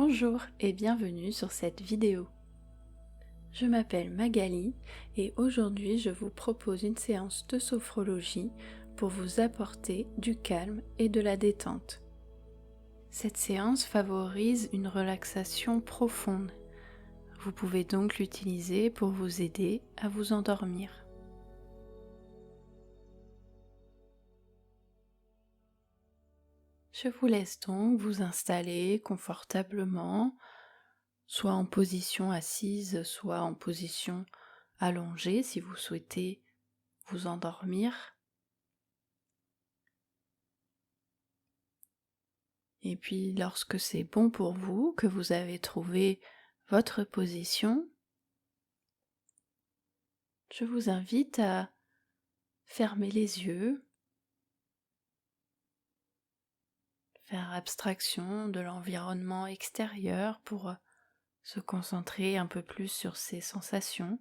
Bonjour et bienvenue sur cette vidéo. Je m'appelle Magali et aujourd'hui je vous propose une séance de sophrologie pour vous apporter du calme et de la détente. Cette séance favorise une relaxation profonde. Vous pouvez donc l'utiliser pour vous aider à vous endormir. Je vous laisse donc vous installer confortablement, soit en position assise, soit en position allongée si vous souhaitez vous endormir. Et puis lorsque c'est bon pour vous, que vous avez trouvé votre position, je vous invite à fermer les yeux, faire abstraction de l'environnement extérieur pour se concentrer un peu plus sur ses sensations.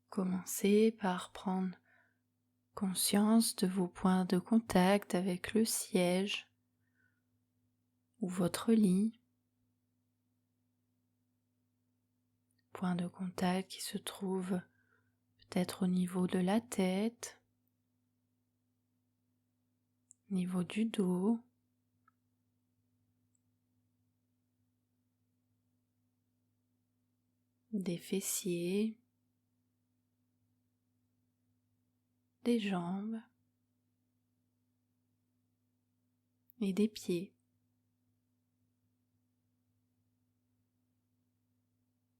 Commencez par prendre conscience de vos points de contact avec le siège ou votre lit. Point de contact qui se trouve peut-être au niveau de la tête, au niveau du dos, des fessiers, des jambes et des pieds.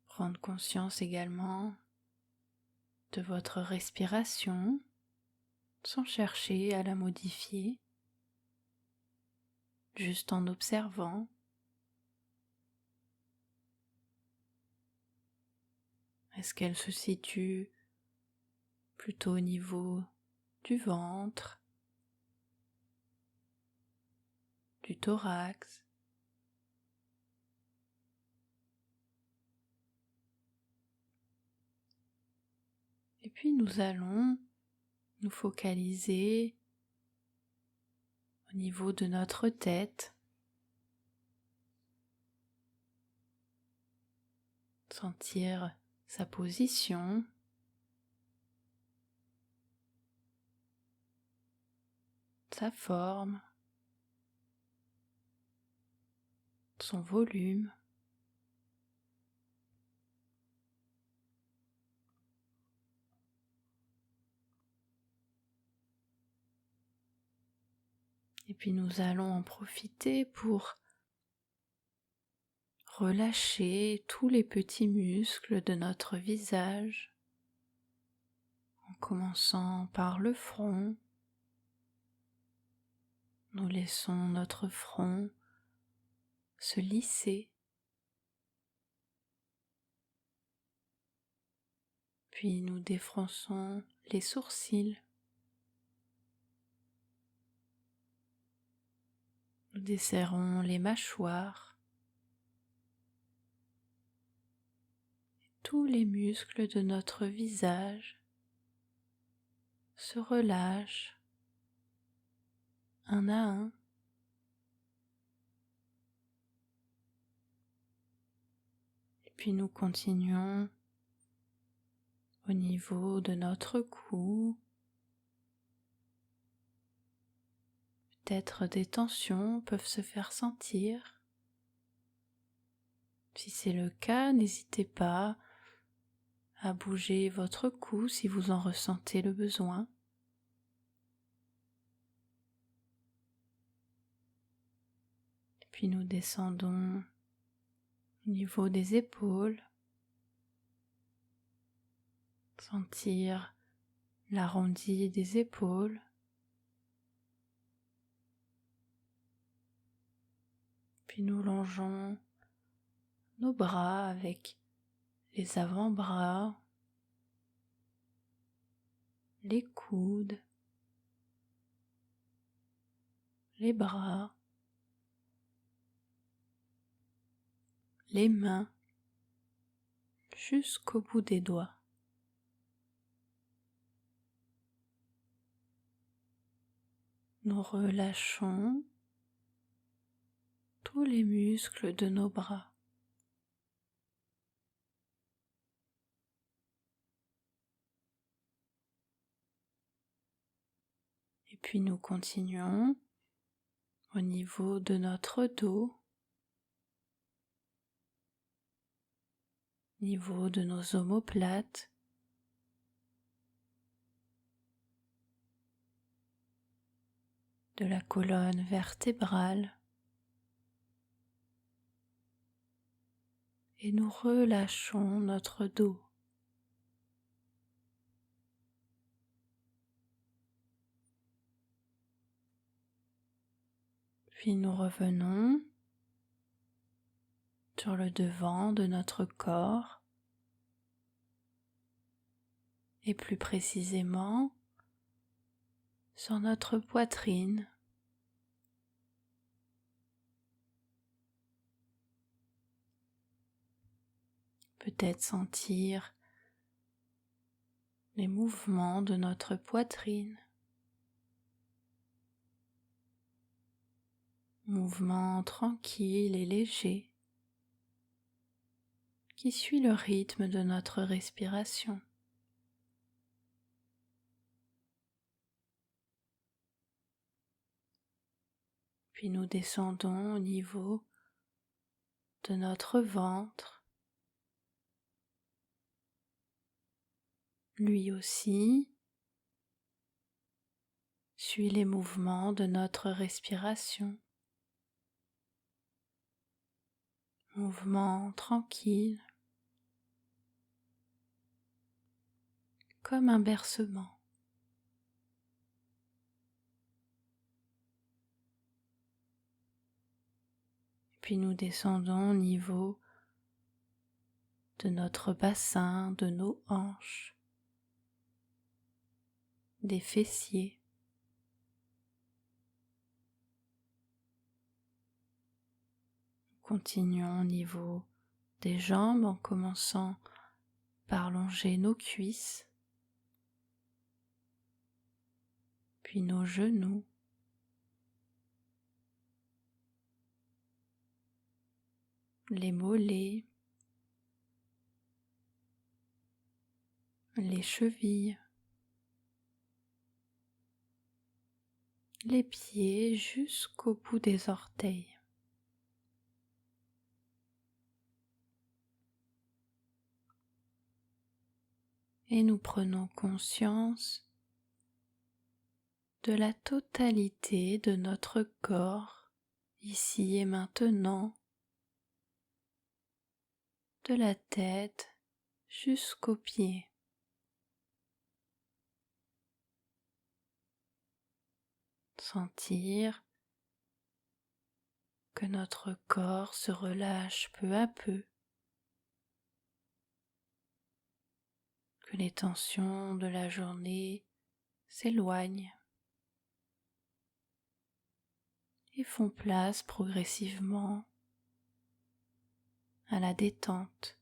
Prendre conscience également de votre respiration sans chercher à la modifier, juste en observant. Est-ce qu'elle se situe plutôt au niveau du ventre, du thorax? Et puis nous allons nous focaliser au niveau de notre tête, sentir sa position, sa forme, son volume. Et puis nous allons en profiter pour relâcher tous les petits muscles de notre visage, en commençant par le front. Nous laissons notre front se lisser, puis nous défronçons les sourcils. Nous desserrons les mâchoires. Tous les muscles de notre visage se relâchent un à un. Et puis nous continuons au niveau de notre cou. Peut-être des tensions peuvent se faire sentir. Si c'est le cas, n'hésitez pas à bouger votre cou si vous en ressentez le besoin. Puis nous descendons au niveau des épaules, sentir l'arrondi des épaules. Puis nous longeons nos bras avec les avant-bras, les coudes, les bras, les mains, jusqu'au bout des doigts. Nous relâchons tous les muscles de nos bras. Et puis nous continuons au niveau de notre dos, au niveau de nos omoplates, de la colonne vertébrale, et nous relâchons notre dos. Puis nous revenons sur le devant de notre corps et plus précisément sur notre poitrine. Peut-être sentir les mouvements de notre poitrine, mouvements tranquilles et légers qui suit le rythme de notre respiration. Puis nous descendons au niveau de notre ventre. Lui aussi suit les mouvements de notre respiration. Mouvement tranquille, comme un bercement. Puis nous descendons au niveau de notre bassin, de nos hanches, des fessiers. Continuons au niveau des jambes en commençant par longer nos cuisses, puis nos genoux, les mollets, les chevilles, les pieds jusqu'au bout des orteils. Et nous prenons conscience de la totalité de notre corps, ici et maintenant, de la tête jusqu'aux pieds. Sentir que notre corps se relâche peu à peu, que les tensions de la journée s'éloignent et font place progressivement à la détente.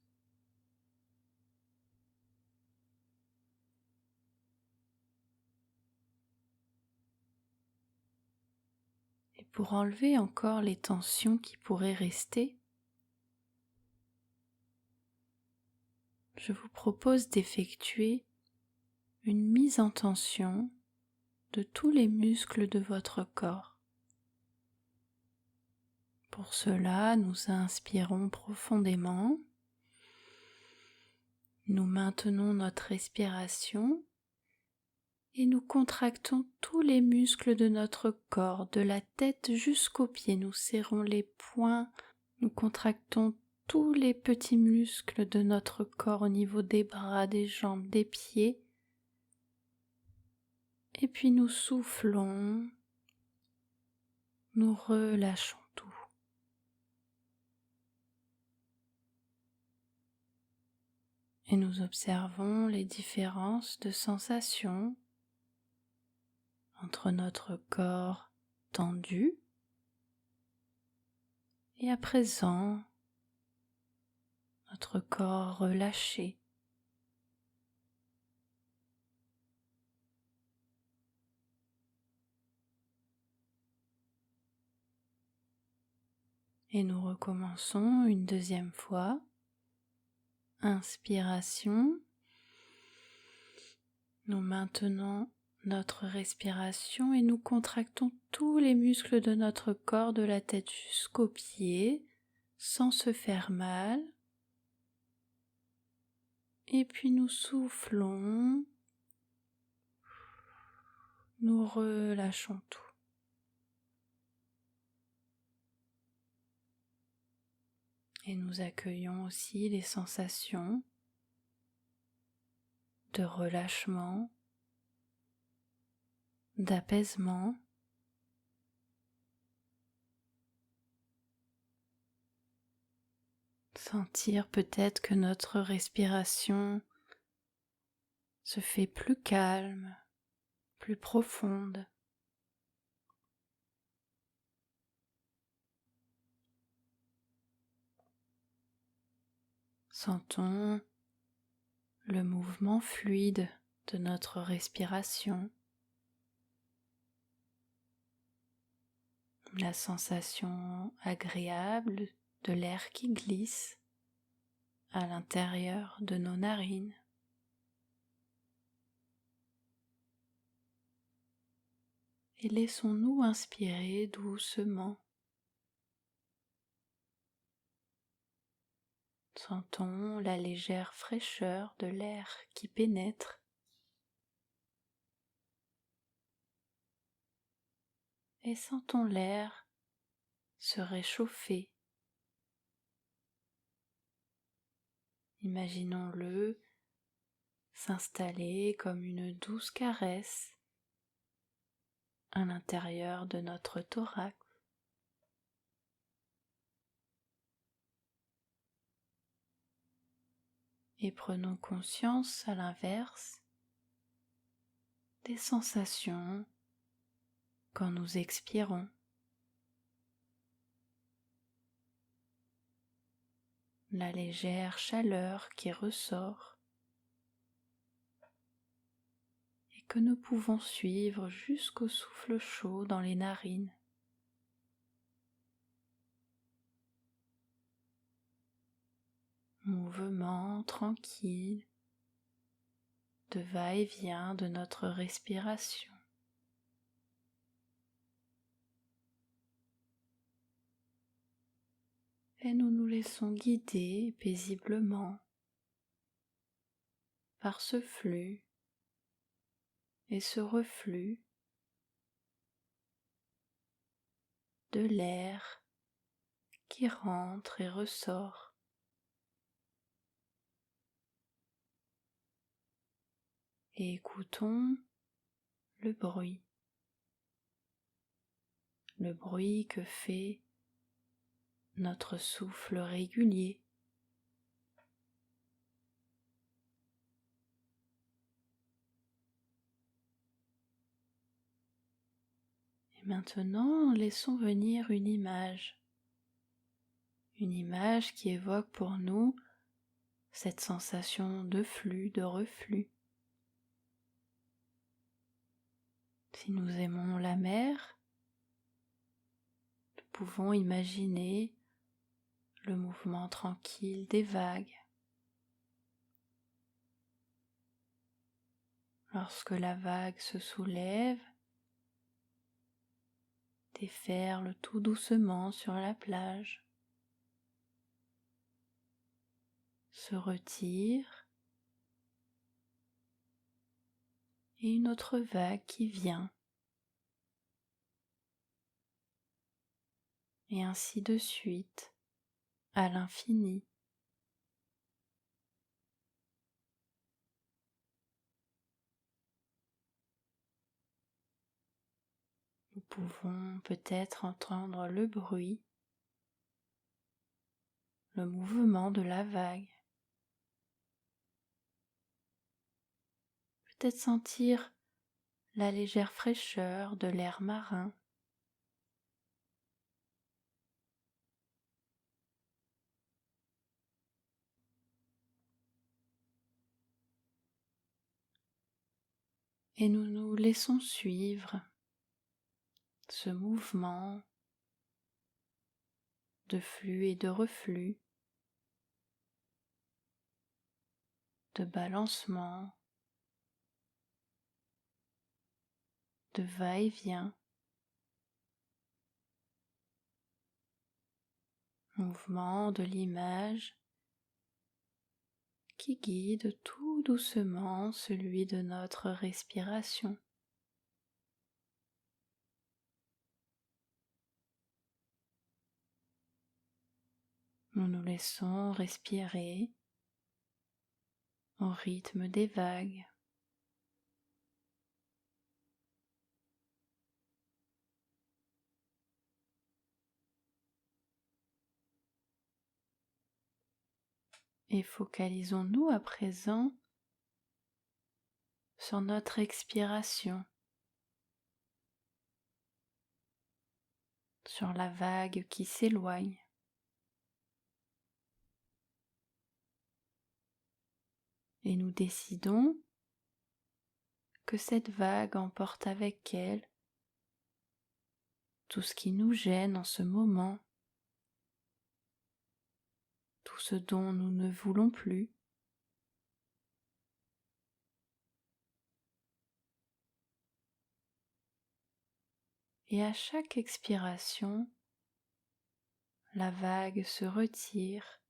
Et pour enlever encore les tensions qui pourraient rester, je vous propose d'effectuer une mise en tension de tous les muscles de votre corps. Pour cela, nous inspirons profondément, nous maintenons notre respiration et nous contractons tous les muscles de notre corps, de la tête jusqu'aux pieds. Nous serrons les poings, nous contractons tous les petits muscles de notre corps au niveau des bras, des jambes, des pieds. Et puis nous soufflons, nous relâchons tout. Et nous observons les différences de sensations entre notre corps tendu et à présent notre corps relâché. Et nous recommençons une deuxième fois. Inspiration. Nous maintenons notre respiration et nous contractons tous les muscles de notre corps de la tête jusqu'aux pieds sans se faire mal. Et puis nous soufflons, nous relâchons tout. Et nous accueillons aussi les sensations de relâchement, d'apaisement. Sentir peut-être que notre respiration se fait plus calme, plus profonde. Sentons le mouvement fluide de notre respiration, la sensation agréable de l'air qui glisse à l'intérieur de nos narines. Et laissons-nous inspirer doucement. Sentons la légère fraîcheur de l'air qui pénètre. Et sentons l'air se réchauffer. Imaginons-le s'installer comme une douce caresse à l'intérieur de notre thorax. Et prenons conscience à l'inverse des sensations quand nous expirons. La légère chaleur qui ressort et que nous pouvons suivre jusqu'au souffle chaud dans les narines. Mouvement tranquille de va-et-vient de notre respiration. Et nous nous laissons guider paisiblement par ce flux et ce reflux de l'air qui rentre et ressort. Et écoutons le bruit que fait notre souffle régulier. Et maintenant, laissons venir une image qui évoque pour nous cette sensation de flux, de reflux. Si nous aimons la mer, nous pouvons imaginer le mouvement tranquille des vagues. Lorsque la vague se soulève, déferle tout doucement sur la plage, se retire, et une autre vague qui vient, et ainsi de suite, à l'infini. Nous pouvons peut-être entendre le bruit, le mouvement de la vague. Peut-être sentir la légère fraîcheur de l'air marin. Et nous nous laissons suivre ce mouvement de flux et de reflux, de balancement, de va-et-vient, mouvement de l'image qui guide tout doucement celui de notre respiration. Nous nous laissons respirer au rythme des vagues. Et focalisons-nous à présent sur notre expiration, sur la vague qui s'éloigne. Et nous décidons que cette vague emporte avec elle tout ce qui nous gêne en ce moment, tout ce dont nous ne voulons plus. Et à chaque expiration, la vague se retire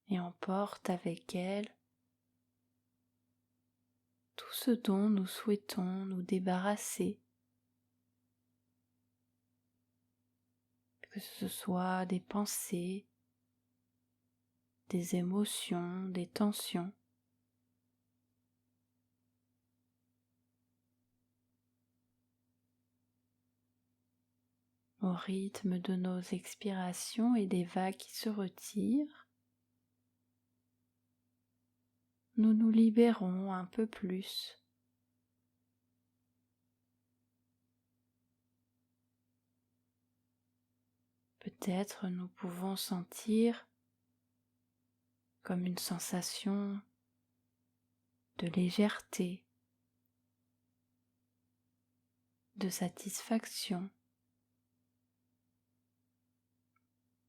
et emporte avec elle tout ce dont nous souhaitons nous débarrasser, que ce soit des pensées, des émotions, des tensions. Au rythme de nos expirations et des vagues qui se retirent, nous nous libérons un peu plus. Peut-être nous pouvons sentir comme une sensation de légèreté, de satisfaction,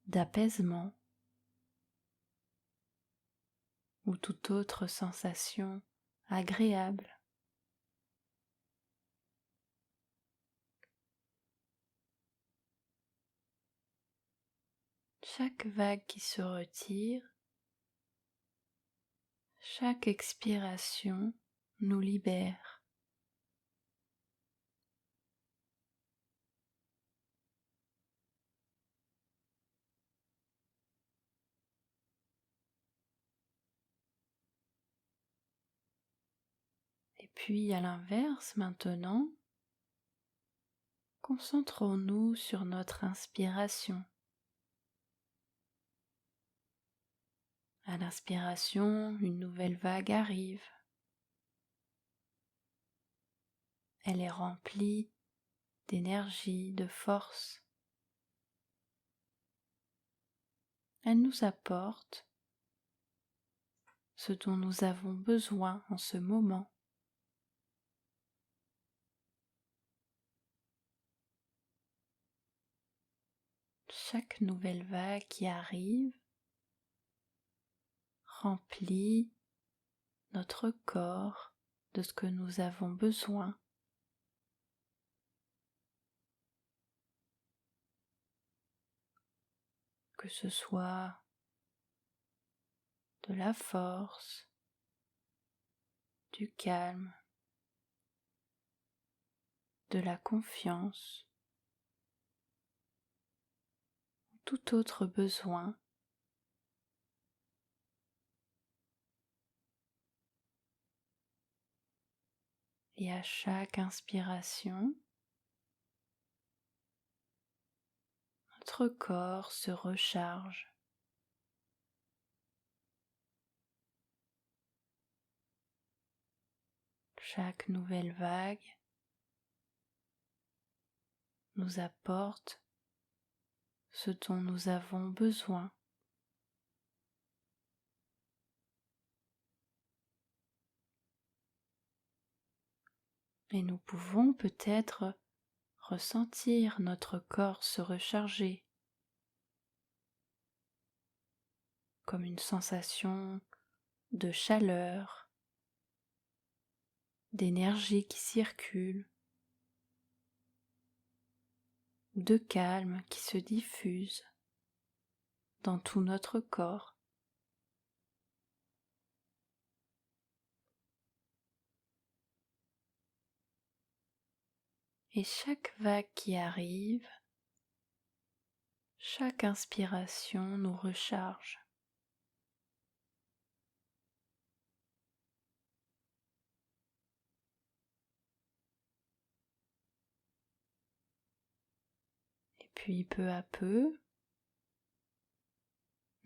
d'apaisement ou toute autre sensation agréable. Chaque vague qui se retire, chaque expiration nous libère. Et puis à l'inverse maintenant, concentrons-nous sur notre inspiration. À l'inspiration, une nouvelle vague arrive. Elle est remplie d'énergie, de force. Elle nous apporte ce dont nous avons besoin en ce moment. Chaque nouvelle vague qui arrive remplit notre corps de ce que nous avons besoin. Que ce soit de la force, du calme, de la confiance, ou tout autre besoin. Et à chaque inspiration, notre corps se recharge. Chaque nouvelle vague nous apporte ce dont nous avons besoin. Et nous pouvons peut-être ressentir notre corps se recharger, comme une sensation de chaleur, d'énergie qui circule, ou de calme qui se diffuse dans tout notre corps. Et chaque vague qui arrive, chaque inspiration nous recharge. Et puis peu à peu,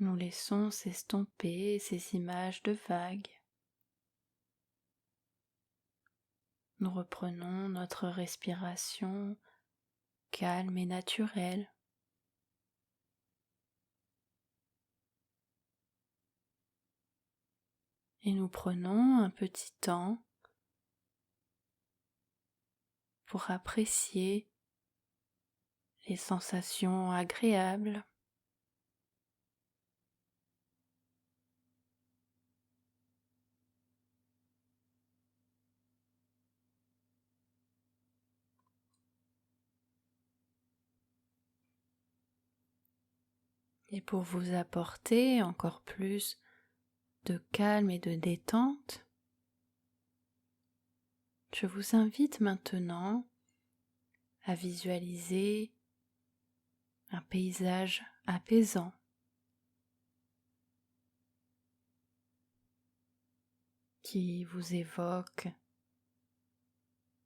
nous laissons s'estomper ces images de vagues. Nous reprenons notre respiration calme et naturelle. Et nous prenons un petit temps pour apprécier les sensations agréables, et pour vous apporter encore plus de calme et de détente, je vous invite maintenant à visualiser un paysage apaisant qui vous évoque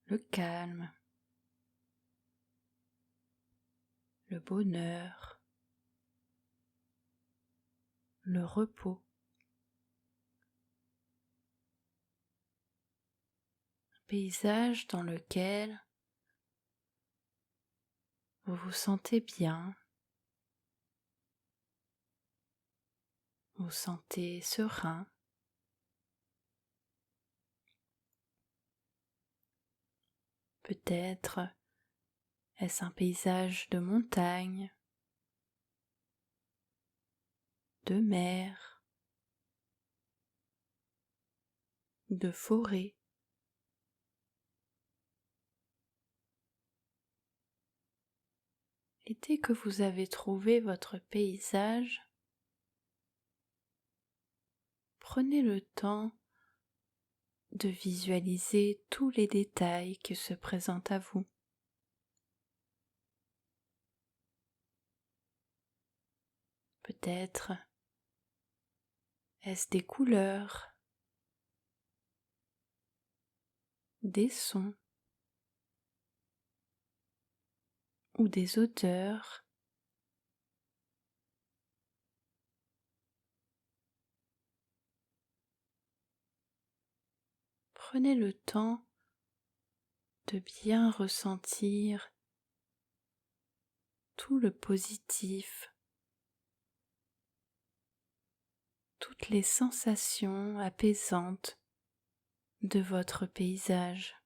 le calme, le bonheur, le repos. Un paysage dans lequel vous vous sentez bien, vous vous sentez serein. Peut-être est-ce un paysage de montagne, de mer, de forêt. Et dès que vous avez trouvé votre paysage, prenez le temps de visualiser tous les détails qui se présentent à vous. Peut-être est-ce des couleurs, des sons ou des odeurs. Prenez le temps de bien ressentir tout le positif, toutes les sensations apaisantes de votre paysage.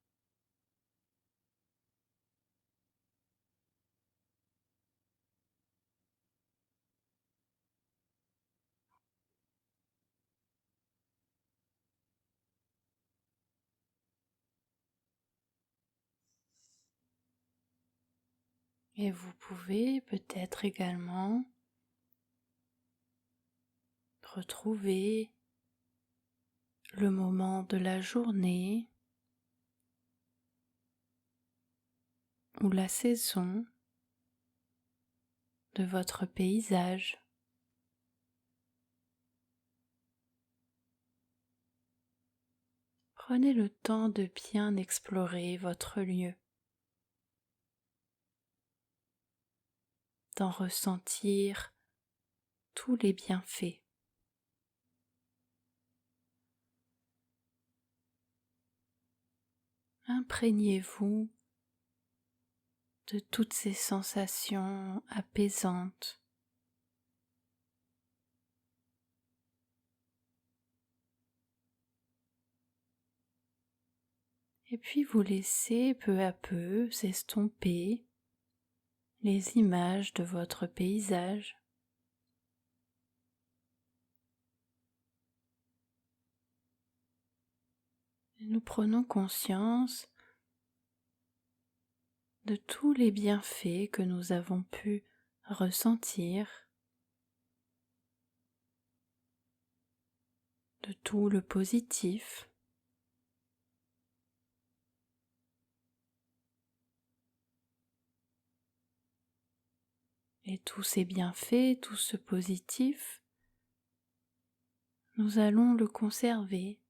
Et vous pouvez peut-être également retrouver le moment de la journée ou la saison de votre paysage. Prenez le temps de bien explorer votre lieu, d'en ressentir tous les bienfaits. Imprégnez-vous de toutes ces sensations apaisantes. Et puis vous laissez peu à peu s'estomper les images de votre paysage. Et nous prenons conscience de tous les bienfaits que nous avons pu ressentir, de tout le positif. Et tous ces bienfaits, tout ce positif, nous allons le conserver.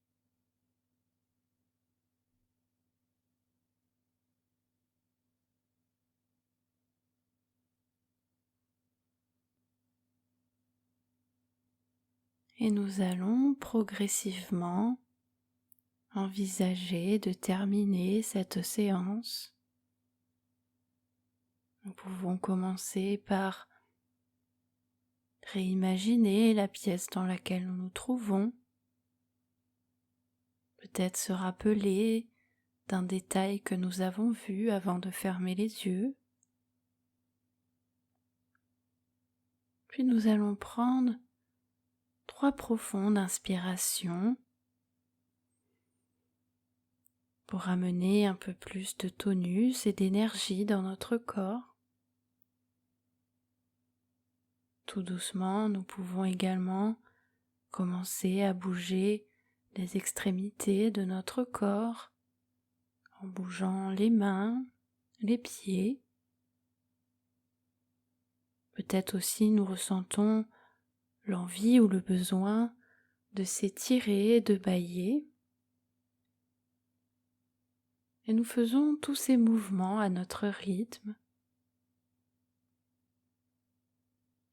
Et nous allons progressivement envisager de terminer cette séance. Nous pouvons commencer par réimaginer la pièce dans laquelle nous nous trouvons, peut-être se rappeler d'un détail que nous avons vu avant de fermer les yeux. Puis nous allons prendre 3 profondes inspirations pour amener un peu plus de tonus et d'énergie dans notre corps. Tout doucement, nous pouvons également commencer à bouger les extrémités de notre corps en bougeant les mains, les pieds. Peut-être aussi nous ressentons l'envie ou le besoin de s'étirer, de bâiller. Et nous faisons tous ces mouvements à notre rythme.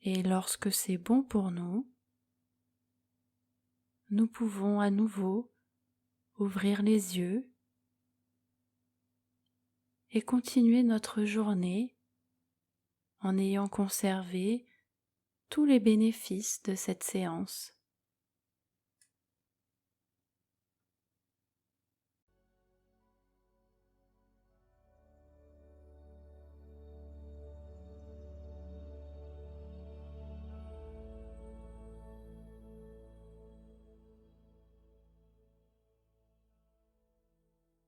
Et lorsque c'est bon pour nous, nous pouvons à nouveau ouvrir les yeux et continuer notre journée en ayant conservé tous les bénéfices de cette séance.